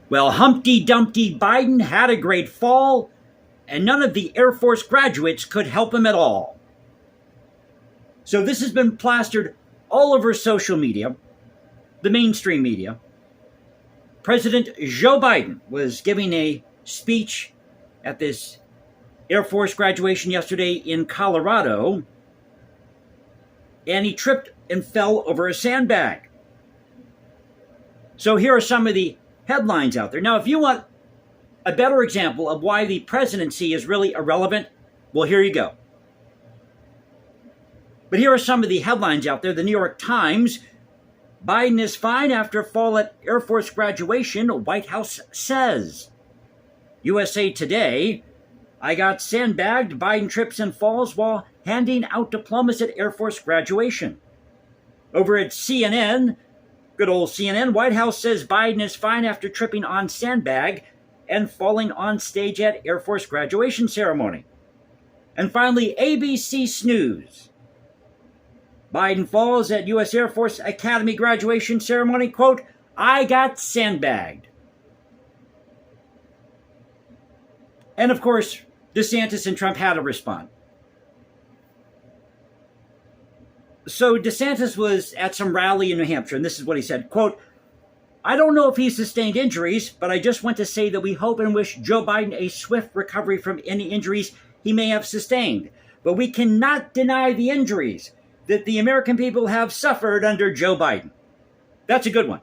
Well, Humpty Dumpty Biden had a great fall, and none of the Air Force graduates could help him at all. So this has been plastered all over social media, the mainstream media. President Joe Biden was giving a speech at this Air Force graduation yesterday in Colorado, and he tripped and fell over a sandbag. So here are some of the headlines out there. Now, if you want a better example of why the presidency is really irrelevant, well, here you go. But here are some of the headlines out there. The New York Times: Biden is fine after fall at Air Force graduation, White House says. USA Today: I got sandbagged, Biden trips and falls while handing out diplomas at Air Force graduation. Over at CNN, good old CNN, White House says Biden is fine after tripping on sandbag and falling on stage at Air Force graduation ceremony. And finally, ABC Snooze: Biden falls at U.S. Air Force Academy graduation ceremony, quote, I got sandbagged. And of course, DeSantis and Trump had to respond. So DeSantis was at some rally in New Hampshire, and this is what he said, quote, I don't know if he sustained injuries, but I just want to say that we hope and wish Joe Biden a swift recovery from any injuries he may have sustained. But we cannot deny the injuries that the American people have suffered under Joe Biden. That's a good one.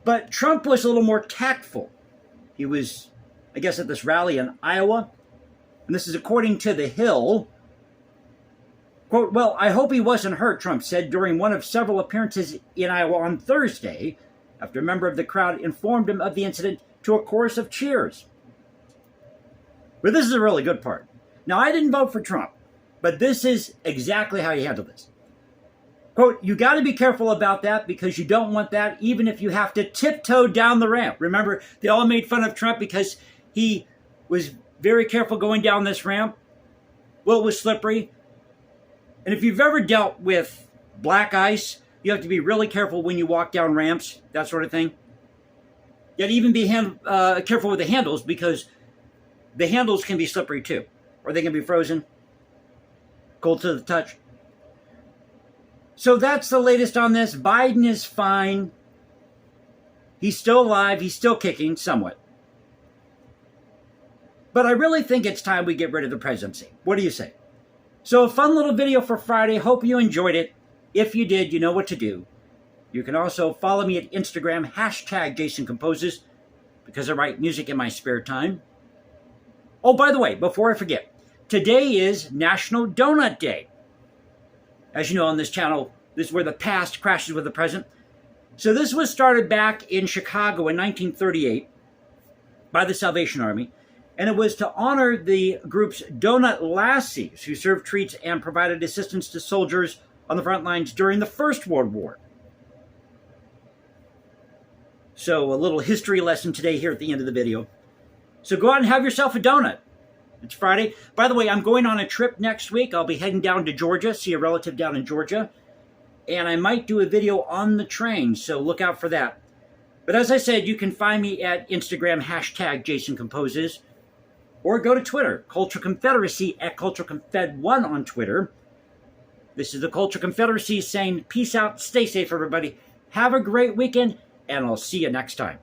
But Trump was a little more tactful. He was, I guess, at this rally in Iowa, and this is according to The Hill. Quote, well, I hope he wasn't hurt, Trump said during one of several appearances in Iowa on Thursday, after a member of the crowd informed him of the incident to a chorus of cheers. But this is a really good part. Now, I didn't vote for Trump, but this is exactly how you handle this. Quote, you got to be careful about that because you don't want that even if you have to tiptoe down the ramp. Remember, they all made fun of Trump because he was very careful going down this ramp. Well, it was slippery. And if you've ever dealt with black ice, you have to be really careful when you walk down ramps, that sort of thing. You have to even be careful with the handles because the handles can be slippery too, or they can be frozen, cold to the touch. So that's the latest on this. Biden is fine. He's still alive. He's still kicking somewhat. But I really think it's time we get rid of the presidency. What do you say? So a fun little video for Friday. Hope you enjoyed it. If you did, you know what to do. You can also follow me at Instagram, #JasonComposes, because I write music in my spare time. Oh, by the way, before I forget, today is National Donut Day. As you know, on this channel, this is where the past crashes with the present. So this was started back in Chicago in 1938 by the Salvation Army. And it was to honor the group's Donut Lassies, who served treats and provided assistance to soldiers on the front lines during the First World War. So a little history lesson today here at the end of the video. So go out and have yourself a donut. It's Friday. By the way, I'm going on a trip next week. I'll be heading down to Georgia, see a relative down in Georgia. And I might do a video on the train, so look out for that. But as I said, you can find me at Instagram, #JasonComposes. Or go to Twitter, Culture Confederacy at CultureConfed1 on Twitter. This is the Culture Confederacy saying peace out, stay safe, everybody. Have a great weekend, and I'll see you next time.